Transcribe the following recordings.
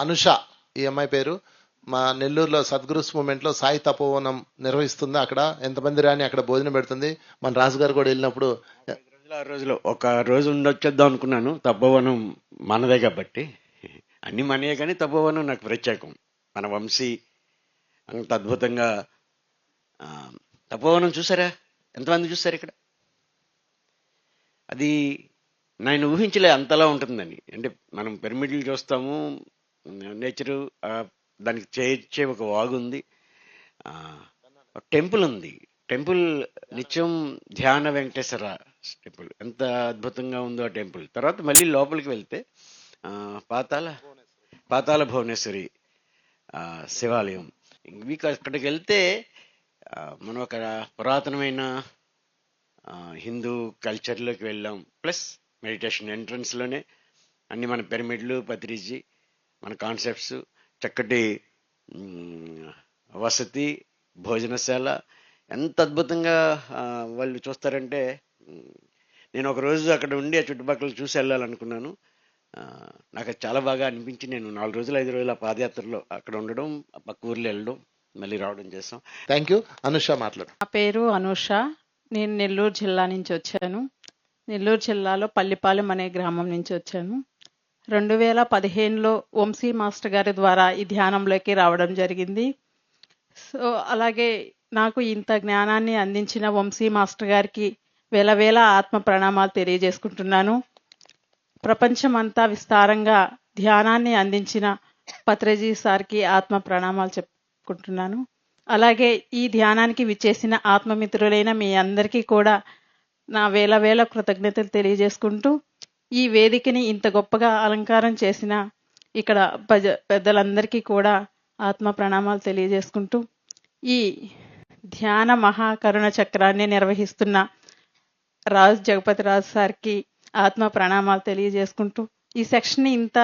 అనుష ఈ అమ్మాయి పేరు. మా నెల్లూరులో సద్గురుస్ మూమెంట్ లో సాయి తపోవనం నిర్వహిస్తుంది. అక్కడ ఎంతమంది రాని అక్కడ భోజనం పెడుతుంది. మన రాజు గారు కూడా వెళ్ళినప్పుడు 5 రోజులు 6 రోజులు ఒక రోజు ఉండొచ్చేద్దాం అనుకున్నాను. తపోవనం మనదే కాబట్టి, అన్ని మనయే, కానీ తపోవనం నాకు ప్రత్యేకం. మన వంశీ అంత అద్భుతంగా ఆ, తపోవనం చూసారా? ఎంతమంది చూసారు ఇక్కడ? అది నేను ఊహించలే అంతలా ఉంటుందని. అంటే మనం పిరమిడ్లు చూస్తాము, నేచరు, దానికి చేర్చే ఒక వాగు ఉంది, ఆ, ఒక టెంపుల్ ఉంది. టెంపుల్ నిత్యం ధ్యాన వెంకటేశ్వర టెంపుల్. ఎంత అద్భుతంగా ఉందో ఆ టెంపుల్. తర్వాత మళ్ళీ లోపలికి వెళ్తే ఆ, పాతాళ పాతాళ భువనేశ్వరి శివాలయం. మీకు అక్కడికి వెళ్తే మనం ఒక పురాతనమైన హిందూ కల్చర్లోకి వెళ్ళాం. ప్లస్ మెడిటేషన్ ఎంట్రన్స్లోనే అన్ని మన పిరమిడ్లు, పత్రిజీ, మన కాన్సెప్ట్స్, చక్కటి వసతి, భోజనశాల ఎంత అద్భుతంగా వాళ్ళు చూస్తారంటే, నేను ఒక రోజు అక్కడ ఉండి ఆ చుట్టుపక్కల చూసి వెళ్ళాలనుకున్నాను. నాకు అది చాలా బాగా అనిపించి నేను 4 రోజులు 5 రోజులు ఆ పాదయాత్రలో అక్కడ ఉండడం, పక్క ఊర్లో వెళ్ళడం, మళ్ళీ రావడం చేస్తాం. Thank you. అనుష మాట్లాడు. నా పేరు అనుష. నేను నెల్లూరు జిల్లా నుంచి వచ్చాను. నెల్లూరు జిల్లాలో పల్లిపాలెం అనే గ్రామం నుంచి వచ్చాను. 2015లో వంశీ మాస్టర్ గారి ద్వారా ఈ ధ్యానంలోకి రావడం జరిగింది. సో అలాగే నాకు ఇంత జ్ఞానాన్ని అందించిన వంశీ మాస్టర్ గారికి వేల వేల ఆత్మ ప్రణామాలు తెలియజేసుకుంటున్నాను. ప్రపంచమంతా విస్తారంగా ధ్యానాన్ని అందించిన పత్రిజీ సార్కి ఆత్మ ప్రణామాలు చెప్పుకుంటున్నాను. అలాగే ఈ ధ్యానానికి విచ్చేసిన ఆత్మమిత్రులైన మీ అందరికీ కూడా నా వేల వేల కృతజ్ఞతలు తెలియజేసుకుంటూ, ఈ వేదికని ఇంత గొప్పగా అలంకారం చేసిన ఇక్కడ పెద్దలందరికీ కూడా ఆత్మ ప్రణామాలు తెలియజేసుకుంటూ, ఈ ధ్యాన మహాకరుణ చక్రాన్ని నిర్వహిస్తున్న జగపతి రాజు సార్కి ఆత్మ ప్రణామాలు తెలియజేసుకుంటూ, ఈ సెక్షన్ ఇంత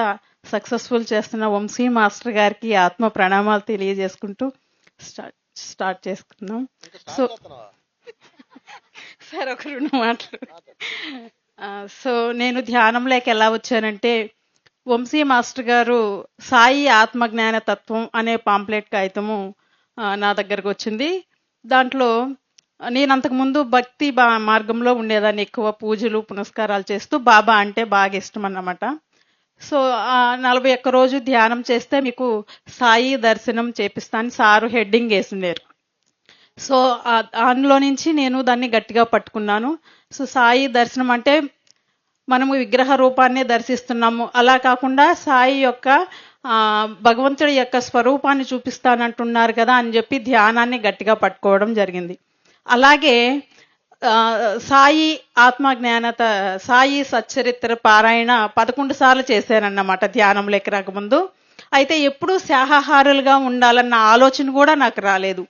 సక్సెస్ఫుల్ చేస్తున్న వంశీ మాస్టర్ గారికి ఆత్మ ప్రణామాలు తెలియజేసుకుంటూ స్టార్ట్ చేసుకుందాం. సో సార్ ఒక 2 మాటలు. సో నేను ధ్యానంలోకి ఎలా వచ్చానంటే, వంశీ మాస్టర్ గారు సాయి ఆత్మజ్ఞాన తత్వం అనే పాంప్లెట్ కాగితము నా దగ్గరకు వచ్చింది. దాంట్లో నేను అంతకుముందు భక్తి మార్గంలో ఉండేదాన్ని. ఎక్కువ పూజలు పునస్కారాలు చేస్తూ బాబా అంటే బాగా ఇష్టం అన్నమాట. సో 41 రోజు ధ్యానం చేస్తే మీకు సాయి దర్శనం చేపిస్తాను సారు హెడ్డింగ్ వేసిండారు. సో అందులో నుంచి నేను దాన్ని గట్టిగా పట్టుకున్నాను. సో సాయి దర్శనం అంటే మనము విగ్రహ రూపాన్ని దర్శిస్తున్నాము, అలా కాకుండా సాయి యొక్క భగవంతుడి యొక్క స్వరూపాన్ని చూపిస్తానంటున్నారు కదా అని చెప్పి ధ్యానాన్ని గట్టిగా పట్టుకోవడం జరిగింది. అలాగే సాయి ఆత్మజ్ఞానత సాయి సచ్చరిత్ర పారాయణ 11 సార్లు చేశానన్నమాట ధ్యానంలోకి రాకముందు. అయితే ఎప్పుడూ శాహాహారులుగా ఉండాలన్న ఆలోచన కూడా నాకు రాలేదు.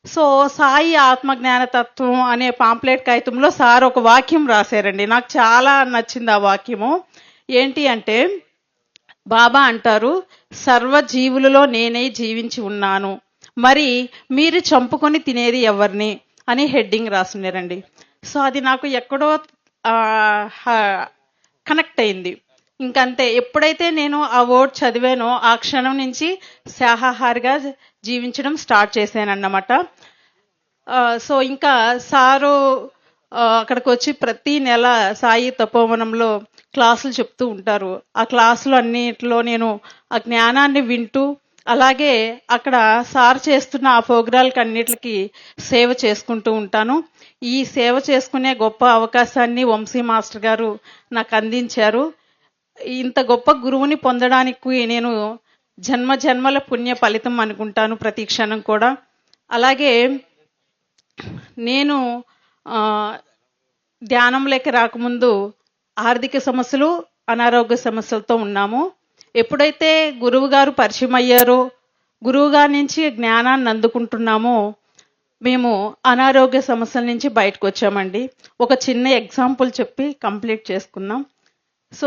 సో సాయి ఆత్మజ్ఞాన తత్వం అనే పాంప్లెట్ కాగితంలో సార్ ఒక వాక్యం రాశారండి. నాకు చాలా నచ్చింది ఆ వాక్యము. ఏంటి అంటే, బాబా అంటారు, సర్వజీవులలో నేనే జీవించి ఉన్నాను, మరి మీరు చంపుకొని తినేది ఎవరిని అని హెడ్డింగ్ రాసున్నారండి. సో అది నాకు ఎక్కడో కనెక్ట్ అయింది. ఇంకంతే, ఎప్పుడైతే నేను ఆ వర్డ్ చదివానో ఆ క్షణం నుంచి శాహాహారిగా జీవించడం స్టార్ట్ చేశానన్నమాట. సో ఇంకా సారు అక్కడికి వచ్చి ప్రతి నెల సాయి తపోవనంలో క్లాసులు చెప్తూ ఉంటారు. ఆ క్లాసులు అన్నిట్లో నేను ఆ జ్ఞానాన్ని వింటూ, అలాగే అక్కడ సార్ చేస్తున్న ఆ ప్రోగ్రాలకు అన్నిటికి సేవ చేసుకుంటూ ఉంటాను. ఈ సేవ చేసుకునే గొప్ప అవకాశాన్ని వంశీ మాస్టర్ గారు నాకు అందించారు. ఇంత గొప్ప గురువుని పొందడానికి నేను జన్మ జన్మల పుణ్య ఫలితం అనుకుంటాను ప్రతి క్షణం కూడా. అలాగే నేను ధ్యానంలోకి రాకముందు ఆర్థిక సమస్యలు, అనారోగ్య సమస్యలతో ఉన్నాము. ఎప్పుడైతే గురువు గారు పరిచయం అయ్యారో, గురువు గారి నుంచి జ్ఞానాన్ని అందుకుంటున్నామో, మేము అనారోగ్య సమస్యల నుంచి బయటకు వచ్చామండి. ఒక చిన్న ఎగ్జాంపుల్ చెప్పి కంప్లీట్ చేసుకున్నాం. సో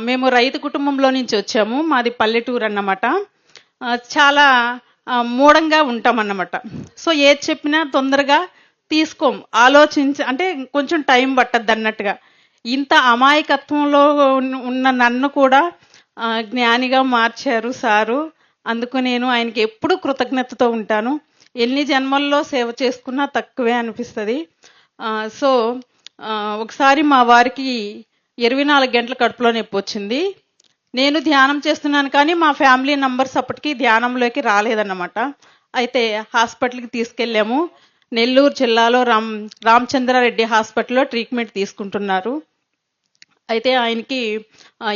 మేము రైతు కుటుంబంలో నుంచి వచ్చాము. మాది పల్లెటూరు అన్నమాట. చాలా మూఢంగా ఉంటామన్నమాట. సో ఏది చెప్పినా తొందరగా తీసుకోం, అంటే కొంచెం టైం పట్టద్దు అన్నట్టుగా. ఇంత అమాయకత్వంలో ఉన్న నన్ను కూడా జ్ఞానిగా మార్చారు సారు. అందుకు నేను ఆయనకి ఎప్పుడూ కృతజ్ఞతతో ఉంటాను. ఎన్ని జన్మల్లో సేవ చేసుకున్నా తక్కువే అనిపిస్తుంది. సో ఒకసారి మా వారికి 24 గంటల కడుపులో నొప్పి వచ్చింది. నేను ధ్యానం చేస్తున్నాను కానీ మా ఫ్యామిలీ మెంబర్స్ అప్పటికి ధ్యానంలోకి రాలేదన్నమాట. అయితే హాస్పిటల్కి తీసుకెళ్ళాము. నెల్లూరు జిల్లాలో రామచంద్రారెడ్డి హాస్పిటల్లో ట్రీట్మెంట్ తీసుకుంటున్నారు. అయితే ఆయనకి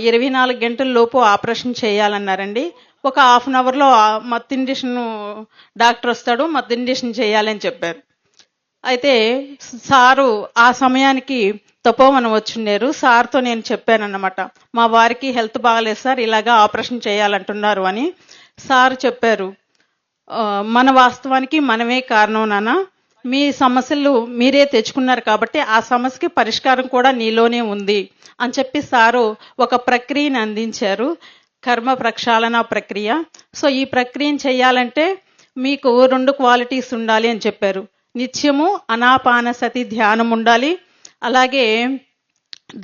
24 గంటల లోపు ఆపరేషన్ చేయాలన్నారండి. ఒక హాఫ్ అన్ అవర్లో మత్తు ఇంజెక్షన్ డాక్టర్ వస్తాడు, మత్తు ఇంజెక్షన్ చేయాలని చెప్పారు. అయితే సారు ఆ సమయానికి తపోవనం వచ్చున్నారు. సార్తో నేను చెప్పానన్నమాట, మా వారికి హెల్త్ బాగలేదు సార్, ఇలాగా ఆపరేషన్ చేయాలంటున్నారు అని. సార్ చెప్పారు, మన వాస్తవానికి మనమే కారణం నాన్న, మీ సమస్యలు మీరే తెచ్చుకున్నారు కాబట్టి ఆ సమస్యకి పరిష్కారం కూడా నీలోనే ఉంది అని చెప్పి సారు ఒక ప్రక్రియను అందించారు, కర్మ ప్రక్షాళన ప్రక్రియ. సో ఈ ప్రక్రియను చేయాలంటే మీకు 2 క్వాలిటీస్ ఉండాలి అని చెప్పారు. నిత్యము అనాపానసతి ధ్యానం ఉండాలి, అలాగే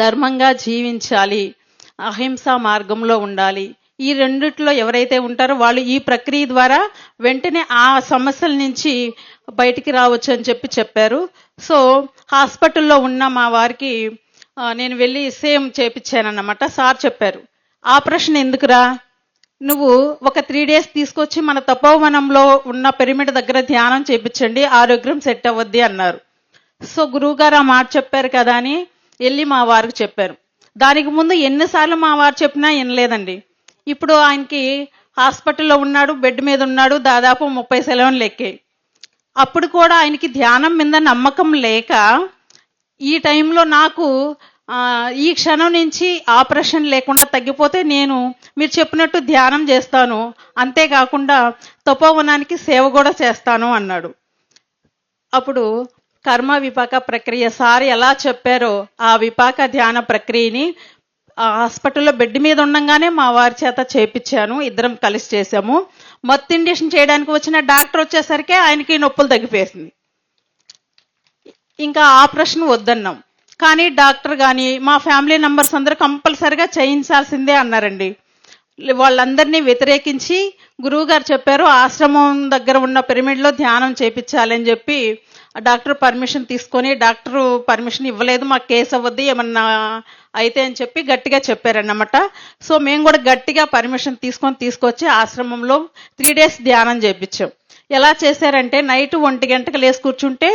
ధర్మంగా జీవించాలి, అహింసా మార్గంలో ఉండాలి. ఈ రెండిట్లో ఎవరైతే ఉంటారో వాళ్ళు ఈ ప్రక్రియ ద్వారా వెంటనే ఆ సమస్యల నుంచి బయటికి రావచ్చు అని చెప్పారు. సో హాస్పిటల్లో ఉన్న మా వారికి నేను వెళ్ళి సేమ్ చేపించానన్నమాట. సార్ చెప్పారు, ఆపరేషన్ ఎందుకురా, నువ్వు ఒక 3 days తీసుకొచ్చి మన తపోవనంలో ఉన్న పిరమిడ్ దగ్గర ధ్యానం చేపించండి, ఆరోగ్యం సెట్ అవ్వద్ది అన్నారు. సో గురువుగారు ఆ మాట చెప్పారు కదా అని వెళ్ళి మా వారికి చెప్పారు. దానికి ముందు ఎన్నిసార్లు మా వారు చెప్పినా వినలేదండి. ఇప్పుడు ఆయనకి హాస్పిటల్లో ఉన్నాడు, బెడ్ మీద ఉన్నాడు, దాదాపు 30 సెలవులు ఎక్కాయి. అప్పుడు కూడా ఆయనకి ధ్యానం మీద నమ్మకం లేక ఈ టైంలో నాకు ఈ క్షణం నుంచి ఆపరేషన్ లేకుండా తగ్గిపోతే నేను మీరు చెప్పినట్టు ధ్యానం చేస్తాను, అంతేకాకుండా తపోవనానికి సేవ కూడా చేస్తాను అన్నాడు. అప్పుడు కర్మ విపాక ప్రక్రియ సార్ ఎలా చెప్పారో ఆ విపాక ధ్యాన ప్రక్రియని హాస్పిటల్లో బెడ్ మీద ఉండగానే మా వారి చేత చేపించాను, ఇద్దరం కలిసి చేసాము. మత్తు ఇంజెక్షన్ చేయడానికి వచ్చిన డాక్టర్ వచ్చేసరికి ఆయనకి నొప్పులు తగ్గిపోయింది. ఇంకా ఆపరేషన్ వద్దన్నాం, కానీ డాక్టర్ కానీ మా ఫ్యామిలీ మెంబర్స్ అందరూ కంపల్సరిగా చేయించాల్సిందే అన్నారండి. వాళ్ళందరినీ వ్యతిరేకించి గురువుగారు చెప్పారు ఆశ్రమం దగ్గర ఉన్న పిరమిడ్లో ధ్యానం చేయించాలని చెప్పి డాక్టర్ పర్మిషన్ తీసుకొని, డాక్టర్ పర్మిషన్ ఇవ్వలేదు, మాకు కేసు అవ్వద్దు ఏమన్నా అయితే అని చెప్పి గట్టిగా చెప్పారన్నమాట. సో మేము కూడా గట్టిగా పర్మిషన్ తీసుకొచ్చి ఆశ్రమంలో 3 days ధ్యానం చేయించాం. ఎలా చేశారంటే నైట్ 1 గంటకు లేసి కూర్చుంటే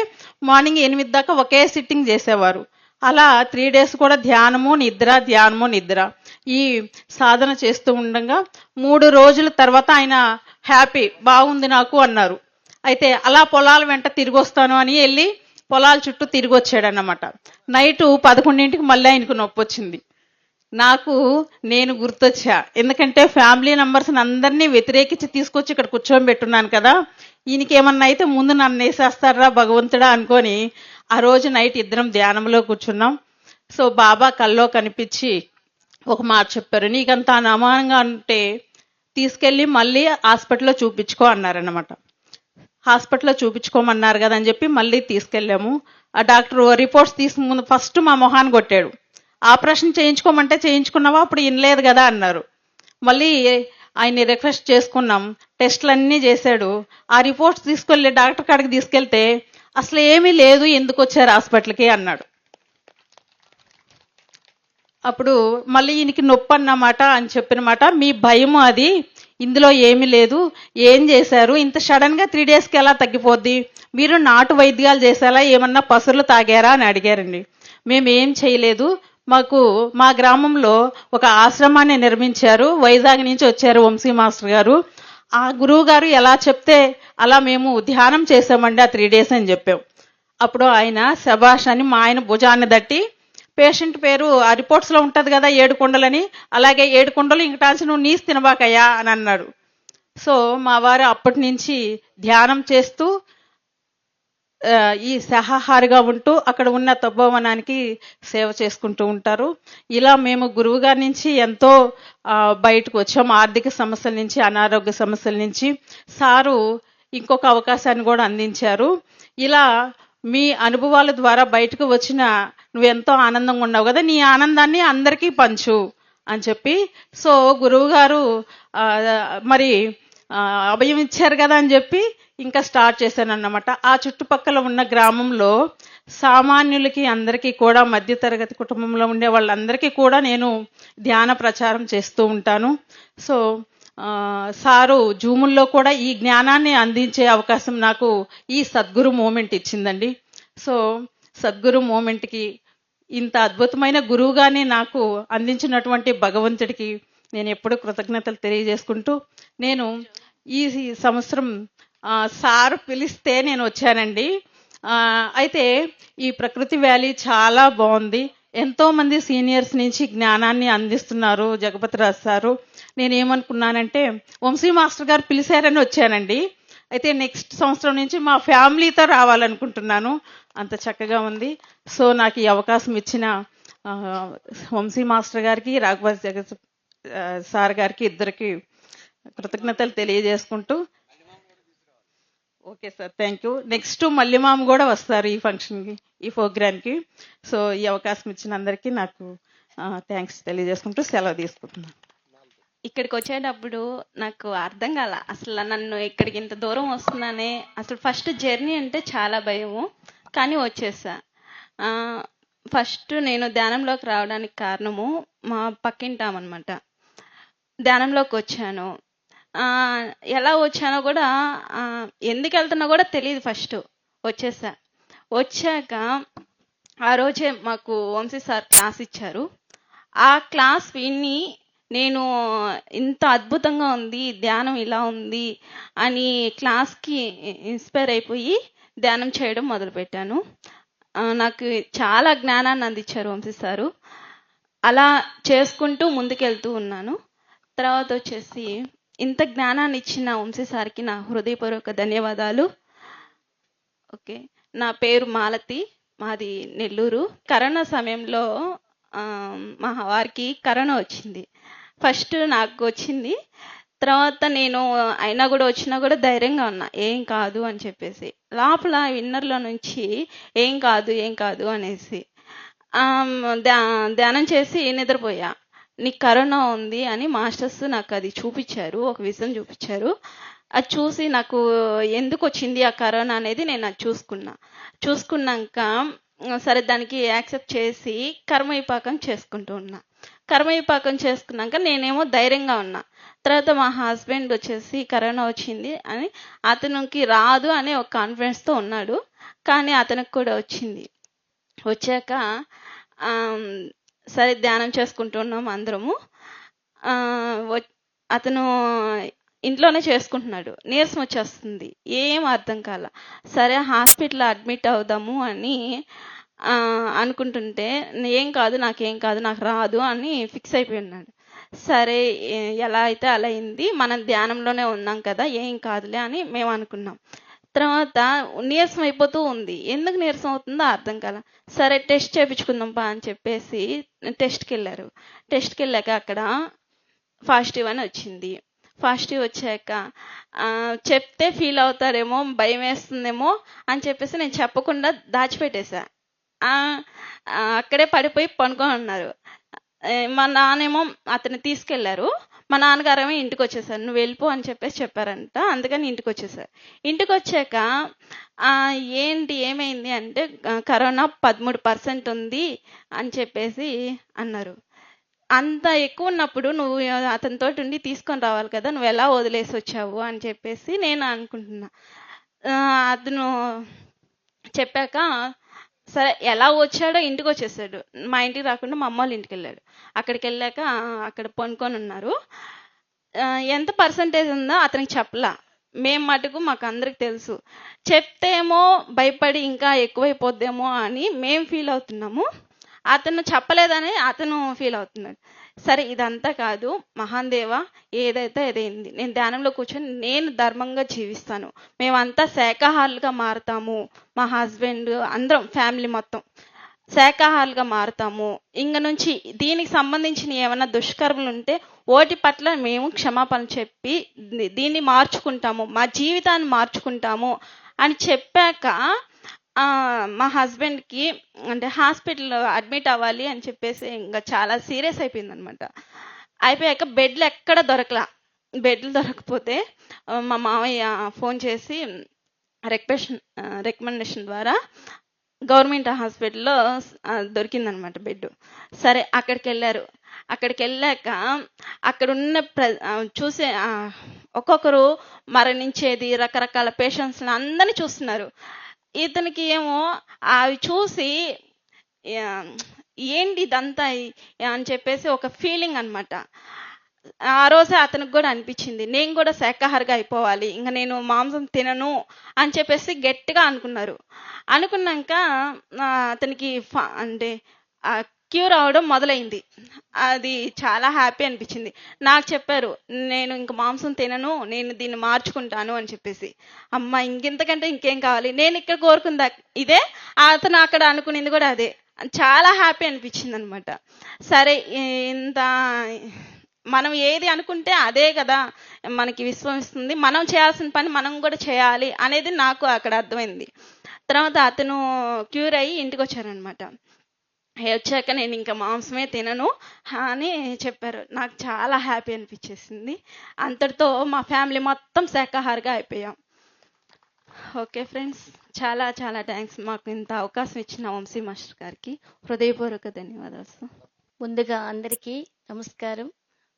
మార్నింగ్ 8 దాకా ఒకే సిట్టింగ్ చేసేవారు. అలా 3 days కూడా ధ్యానము నిద్ర ఈ సాధన చేస్తూ ఉండగా 3 రోజుల తర్వాత ఆయన హ్యాపీ, బాగుంది నాకు అన్నారు. అయితే అలా పొలాల వెంట తిరిగి వస్తాను అని వెళ్ళి పొలాల చుట్టూ తిరిగి వచ్చాడన్నమాట. నైటు 11ంటికి మళ్ళీ ఆయనకు నొప్పి వచ్చింది. నేను గుర్తొచ్చా, ఎందుకంటే ఫ్యామిలీ మెంబర్స్ని అందరినీ వ్యతిరేకించి తీసుకొచ్చి ఇక్కడ కూర్చోబెట్టున్నాను కదా, ఈయనకి ఏమన్నా అయితే ముందు నన్ను వేసేస్తారా భగవంతుడా అనుకొని ఆ రోజు నైట్ ఇద్దరం ధ్యానంలో కూర్చున్నాం. సో బాబా కల్లో కనిపించి ఒక మాట చెప్పారు, నీకంత అనుమానంగా ఉంటే తీసుకెళ్ళి మళ్ళీ హాస్పిటల్లో చూపించుకో అన్నారన్నమాట. హాస్పిటల్లో చూపించుకోమన్నారు కదా అని చెప్పి మళ్ళీ తీసుకెళ్ళాము. ఆ డాక్టర్ రిపోర్ట్స్ తీసుకుని ఫస్ట్ మా మొహాన్ని కొట్టాడు. ఆపరేషన్ చేయించుకోమంటే చేయించుకున్నావా, అప్పుడు వినలేదు కదా అన్నారు. మళ్ళీ ఆయన్ని రిక్వెస్ట్ చేసుకున్నాం, టెస్టులు అన్నీ చేశాడు. ఆ రిపోర్ట్స్ తీసుకెళ్ళి డాక్టర్ కాడికి తీసుకెళ్తే అసలు ఏమీ లేదు, ఎందుకు వచ్చారు హాస్పిటల్కి అన్నాడు. అప్పుడు మళ్ళీ ఈయనకి నొప్పి అన్నమాట అని చెప్పిన మాట, మీ భయం అది, ఇందులో ఏమీ లేదు, ఏం చేశారు, ఇంత సడన్గా 3 daysకి ఎలా తగ్గిపోద్ది, మీరు నాటు వైద్యాలు చేసేలా ఏమన్నా పసులు తాగారా అని అడిగారండి. మేమేం చేయలేదు, మా గ్రామంలో ఒక ఆశ్రమాన్ని నిర్మించారు, వైజాగ్ నుంచి వచ్చారు వంశీ మాస్టర్ గారు, ఆ గురువు గారు ఎలా చెప్తే అలా మేము ధ్యానం చేసామండి ఆ 3 days అని చెప్పాం. అప్పుడు ఆయన శభాష్ అని మా ఆయన భుజాన్ని దట్టి, పేషెంట్ పేరు ఆ రిపోర్ట్స్లో ఉంటుంది కదా 7 కుండలని, అలాగే 7 కుండలు ఇంకటాల్సి నువ్వు నీసు తినబాకయ్యా అని అన్నాడు. సో మా వారు అప్పటి నుంచి ధ్యానం చేస్తూ ఈ సహాహారిగా ఉంటూ అక్కడ ఉన్న తపోవనానికి సేవ చేసుకుంటూ ఉంటారు. ఇలా మేము గురువు గారి నుంచి ఎంతో బయటకు వచ్చాము, ఆర్థిక సమస్యల నుంచి, అనారోగ్య సమస్యల నుంచి. సారు ఇంకొక అవకాశాన్ని కూడా అందించారు. ఇలా మీ అనుభవాల ద్వారా బయటకు వచ్చిన నువ్వెంతో ఆనందంగా ఉన్నావు కదా, నీ ఆనందాన్ని అందరికీ పంచు అని చెప్పి. సో గురువు గారు ఆ, మరి అభయం ఇచ్చారు కదా అని చెప్పి ఇంకా స్టార్ట్ చేశాను అన్నమాట. ఆ చుట్టుపక్కల ఉన్న గ్రామంలో సామాన్యులకి అందరికీ కూడా, మధ్యతరగతి కుటుంబంలో ఉండే వాళ్ళందరికీ కూడా నేను ధ్యాన ప్రచారం చేస్తూ ఉంటాను. సో సారు జూముల్లో కూడా ఈ జ్ఞానాన్ని అందించే అవకాశం నాకు ఈ సద్గురు మూమెంట్ ఇచ్చిందండి. సో సద్గురు మూమెంట్కి, ఇంత అద్భుతమైన గురువుగానే నాకు అందించినటువంటి భగవంతుడికి నేను ఎప్పుడూ కృతజ్ఞతలు తెలియజేసుకుంటూ, నేను ఈ సంవత్సరం సారు పిలిస్తే నేను వచ్చానండి. అయితే ఈ ప్రకృతి వ్యాలీ చాలా బాగుంది. ఎంతో మంది సీనియర్స్ నుంచి జ్ఞానాన్ని అందిస్తున్నారు జగపతి రాజు సారు. నేనేమనుకున్నానంటే వంశీ మాస్టర్ గారు పిలిచారని వచ్చానండి. అయితే నెక్స్ట్ సంవత్సరం నుంచి మా ఫ్యామిలీతో రావాలనుకుంటున్నాను. అంత చక్కగా ఉంది. సో నాకు ఈ అవకాశం ఇచ్చిన వంశీ మాస్టర్ గారికి, రాఘవాజ్ జగత్ సార్ గారికి, ఇద్దరికి కృతజ్ఞతలు తెలియజేసుకుంటూ, okay sir, thank you. Next మల్లిమామ కూడా వస్తారు ఈ ఫంక్షన్కి, ఈ ప్రోగ్రామ్కి. సో ఈ అవకాశం ఇచ్చిన అందరికీ నాకు థ్యాంక్స్ తెలియజేసుకుంటూ సెలవు తీసుకుంటున్నాను. ఇక్కడికి వచ్చేటప్పుడు నాకు అర్థం కాల, అసలు నన్ను ఇక్కడికి ఇంత దూరం వస్తున్నానే. అసలు ఫస్ట్ జర్నీ అంటే చాలా భయము, కానీ వచ్చేసా. ఫస్ట్ నేను ధ్యానంలోకి రావడానికి కారణము మా పక్కింటామన్నమాట. ధ్యానంలోకి వచ్చాను. ఎలా వచ్చానో కూడా, ఎందుకు వెళ్తున్నా కూడా తెలియదు. ఫస్ట్ వచ్చేసా. వచ్చాక ఆ రోజే మాకు వంశీ సార్ క్లాస్ ఇచ్చారు. ఆ క్లాస్ విని నేను ఇంత అద్భుతంగా ఉంది, ధ్యానం ఇలా ఉంది అని క్లాస్కి ఇన్స్పైర్ అయిపోయి ధ్యానం చేయడం మొదలుపెట్టాను. నాకు చాలా జ్ఞానాన్ని అందించారు వంశీ సారు. అలా చేసుకుంటూ ముందుకెళ్తూ ఉన్నాను. తర్వాత వచ్చేసి ఇంత జ్ఞానాన్ని ఇచ్చిన వంశీ సార్కి నా హృదయపూర్వక ధన్యవాదాలు. ఓకే, నా పేరు మాలతి, మాది నెల్లూరు. కరోనా సమయంలో మా వారికి కరోనా వచ్చింది. ఫస్ట్ నాకు వచ్చింది. తర్వాత నేను అయినా కూడా వచ్చినా కూడా ధైర్యంగా ఉన్నా, ఏం కాదు అని చెప్పేసి. లోపల ఇన్నర్లో నుంచి ఏం కాదు ఏం కాదు అనేసి ధ్యానం చేసి నిద్రపోయా. నీకు కరోనా ఉంది అని మాస్టర్స్ నాకు అది చూపించారు, ఒక విజన్ చూపించారు. అది చూసి నాకు ఎందుకు వచ్చింది ఆ కరోనా అనేది నేను అది చూసుకున్నాక సరే దానికి యాక్సెప్ట్ చేసి కర్మవిపాకం చేసుకుంటూ ఉన్నా. కర్మవిపాకం చేసుకున్నాక నేనేమో ధైర్యంగా ఉన్నా. తర్వాత మా హస్బెండ్ వచ్చేసి కరోనా వచ్చింది అని, అతనికి రాదు అనే ఒక కాన్ఫిడెన్స్తో ఉన్నాడు, కానీ అతనికి కూడా వచ్చింది. వచ్చాక సరే ధ్యానం చేసుకుంటున్నాం అందరము. అతను ఇంట్లోనే చేసుకుంటున్నాడు. నీరసం వచ్చేస్తుంది, ఏం అర్థం కాల. సరే హాస్పిటల్ అడ్మిట్ అవుదాము అని అనుకుంటుంటే, ఏం కాదు నాకేం కాదు, నాకు రాదు అని ఫిక్స్ అయిపోయి ఉన్నాడు. సరే ఎలా అయితే అలా అయింది, మనం ధ్యానంలోనే ఉన్నాం కదా, ఏం కాదులే అని మేము అనుకున్నాం. తర్వాత నీరసం అయిపోతూ ఉంది. ఎందుకు నీరసం అవుతుందో అర్థం కాల. సరే టెస్ట్ చేయించుకుందాం పా అని చెప్పేసి టెస్ట్కి వెళ్ళారు. టెస్ట్కి వెళ్ళాక అక్కడ పాజిటివ్ అని వచ్చింది. పాజిటివ్ వచ్చాక చెప్తే ఫీల్ అవుతారేమో, భయం వేస్తుందేమో అని చెప్పేసి నేను చెప్పకుండా దాచిపెట్టేశా. అక్కడే పడిపోయి పనుకొని ఉన్నారు. మా నాన్నేమో అతన్ని తీసుకెళ్లారు. మా నాన్నగారేమో ఇంటికి వచ్చేసారు. నువ్వు వెళ్ళిపో అని చెప్పేసి చెప్పారంట, అందుకని ఇంటికి వచ్చేసారు. ఇంటికి వచ్చాక ఏంటి ఏమైంది అంటే కరోనా 13% ఉంది అని చెప్పేసి అన్నారు. అంత ఎక్కువ ఉన్నప్పుడు నువ్వు అతనితో ఉండి తీసుకొని రావాలి కదా, నువ్వు ఎలా వదిలేసి వచ్చావు అని చెప్పేసి నేను అనుకుంటున్నా. అతను చెప్పాక సరే ఎలా వచ్చాడో ఇంటికి వచ్చేసాడు. మా ఇంటికి రాకుండా మా అమ్మ వాళ్ళ ఇంటికి వెళ్ళాడు. అక్కడికి వెళ్ళాక అక్కడ పనుకొని ఉన్నారు. ఎంత పర్సంటేజ్ ఉందో అతనికి చెప్పలా. మేము మటుకు మాకు అందరికి తెలుసు. చెప్తేమో భయపడి ఇంకా ఎక్కువైపోద్దేమో అని మేము ఫీల్ అవుతున్నాము. అతను చెప్పలేదని అతను ఫీల్ అవుతున్నాడు. సరే ఇదంతా కాదు, మహాన్ దేవ ఏదైతే అదైంది, నేను ధ్యానంలో కూర్చొని నేను ధర్మంగా జీవిస్తాను, మేమంతా శాకాహారులుగా మారుతాము, మా హస్బెండ్ అందరం ఫ్యామిలీ మొత్తం శాకాహారులుగా మారుతాము. ఇంక నుంచి దీనికి సంబంధించిన ఏమైనా దుష్కర్మలు ఉంటే ఓటి పట్ల మేము క్షమాపణ చెప్పి దీన్ని మార్చుకుంటాము, మా జీవితాన్ని మార్చుకుంటాము అని చెప్పాక మా హస్బెండ్కి అంటే హాస్పిటల్లో అడ్మిట్ అవ్వాలి అని చెప్పేసి ఇంకా చాలా సీరియస్ అయిపోయిందనమాట. అయిపోయాక బెడ్లు ఎక్కడ దొరకలా. బెడ్లు దొరకకపోతే మా మామయ్య ఫోన్ చేసి రికమెండేషన్ ద్వారా గవర్నమెంట్ హాస్పిటల్లో దొరికిందనమాట బెడ్. సరే అక్కడికి వెళ్ళారు. అక్కడికి వెళ్ళాక అక్కడున్న చూసే ఒక్కొక్కరు మరణించేది రకరకాల పేషెంట్స్ని అందరినీ చూస్తున్నారు. ఇతనికి ఏమో అవి చూసి ఏంటి ఇదంతా అని చెప్పేసి ఒక ఫీలింగ్ అనమాట. ఆ రోజే అతనికి కూడా అనిపించింది నేను కూడా శాకాహారిగా అయిపోవాలి, ఇంకా నేను మాంసం తినను అని చెప్పేసి గట్టిగా అనుకున్నాక అతనికి అంటే క్యూర్ అవడం మొదలైంది. అది చాలా హ్యాపీ అనిపించింది. నాకు చెప్పారు నేను ఇంక మాంసం తినను, నేను దీన్ని మార్చుకుంటాను అని చెప్పేసి. అమ్మ ఇంకెంతకంటే ఇంకేం కావాలి, నేను ఇక్కడ కోరుకుందా ఇదే, అతను అక్కడ అనుకునేది కూడా అదే. చాలా హ్యాపీ అనిపించింది అనమాట. సరే ఇంత మనం ఏది అనుకుంటే అదే కదా మనకి విశ్వం ఇస్తుంది, మనం చేయాల్సిన పని మనం కూడా చేయాలి అనేది నాకు అక్కడ అర్థమైంది. తర్వాత అతను క్యూర్ అయ్యి ఇంటికి వచ్చారనమాట. వచ్చాక నేను ఇంకా మాంసమే తినను అని చెప్పారు. నాకు చాలా హ్యాపీ అనిపించేసింది. అంతటితో మా ఫ్యామిలీ మొత్తం శాకాహారిగా అయిపోయాం. ఓకే ఫ్రెండ్స్, చాలా చాలా థ్యాంక్స్ మాకు ఇంత అవకాశం ఇచ్చిన వంశీ మాస్టర్ గారికి హృదయపూర్వక ధన్యవాదాలు. ముందుగా అందరికీ నమస్కారం.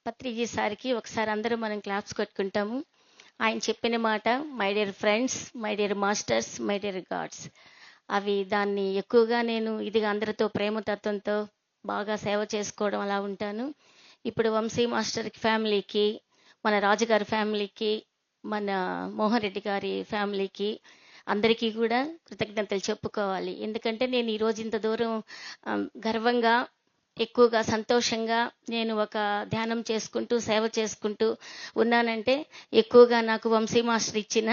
పత్రిజీ సార్కి ఒకసారి అందరూ మనం క్లాప్స్ కొట్టుకుంటాము. ఆయన చెప్పిన మాట my dear friends, my dear masters, my dear God's, అవి దాన్ని ఎక్కువగా నేను ఇదిగా అందరితో ప్రేమతత్వంతో బాగా సేవ చేసుకోవడం అలా ఉంటాను. ఇప్పుడు వంశీ మాస్టర్ ఫ్యామిలీకి, మన రాజుగారి ఫ్యామిలీకి, మన మోహన్ రెడ్డి గారి ఫ్యామిలీకి అందరికీ కూడా కృతజ్ఞతలు చెప్పుకోవాలి. ఎందుకంటే నేను ఈరోజు ఇంత దూరం గర్వంగా ఎక్కువగా సంతోషంగా నేను ఒక ధ్యానం చేసుకుంటూ సేవ చేసుకుంటూ ఉన్నానంటే ఎక్కువగా నాకు వంశీ మాస్టర్ ఇచ్చిన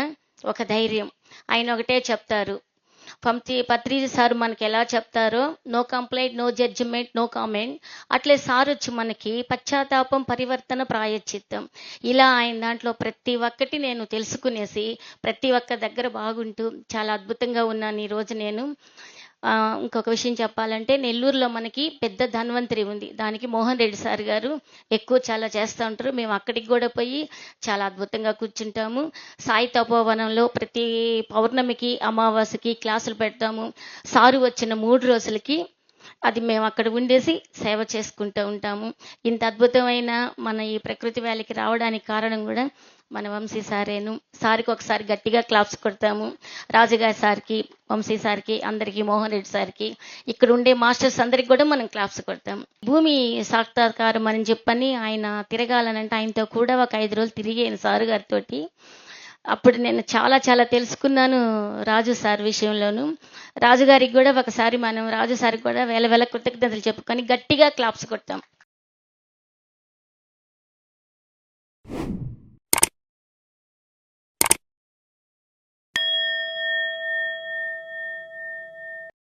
ఒక ధైర్యం. ఆయన ఒకటే చెప్తారు, పత్రిజీ సార్ మనకి ఎలా చెప్తారో no complaint, no judgement, no comment, అట్లే సార్ వచ్చి మనకి పశ్చాత్తాపం, పరివర్తన, ప్రాయశ్చిత్తం, ఇలా ఆయన దాంట్లో ప్రతి ఒక్కటి నేను తెలుసుకునేసి ప్రతి ఒక్క దగ్గర బాగుంటూ చాలా అద్భుతంగా ఉన్నాను ఈరోజు నేను. ఇంకొక విషయం చెప్పాలంటే నెల్లూరులో మనకి పెద్ద ధన్వంతరి ఉంది. దానికి మోహన్ రెడ్డి సార్ గారు ఎక్కువ చాలా చేస్తూ ఉంటారు. మేము అక్కడికి కూడా పోయి చాలా అద్భుతంగా కూర్చుంటాము. సాయి తపోవనంలో ప్రతి పౌర్ణమికి అమావాస్యకి క్లాసులు పెడతాము. సారు వచ్చిన 3 రోజులకి అది మేము అక్కడ ఉండేసి సేవ చేసుకుంటూ ఉంటాము. ఇంత అద్భుతమైన మన ఈ ప్రకృతి వ్యాలీకి రావడానికి కారణం కూడా మన వంశీ సారేను. సార్కి ఒకసారి గట్టిగా క్లాప్స్ కొడతాము. రాజుగారి సార్కి, వంశీ సార్కి, అందరికీ, మోహన్ రెడ్డి సార్కి, ఇక్కడ ఉండే మాస్టర్స్ అందరికి కూడా మనం క్లాప్స్ కొడతాము. భూమి సాక్షాత్కారం అని చెప్పని ఆయన తిరగాలనంటే ఆయనతో కూడా ఒక 5 రోజులు తిరిగాను సారు గారితో. అప్పుడు నేను చాలా చాలా తెలుసుకున్నాను రాజు సార్ విషయంలోను. రాజుగారికి కూడా ఒకసారి మనం రాజు సార్కి కూడా వేల కృతజ్ఞతలు చెప్పుకొని గట్టిగా క్లాప్స్ కొడతాం.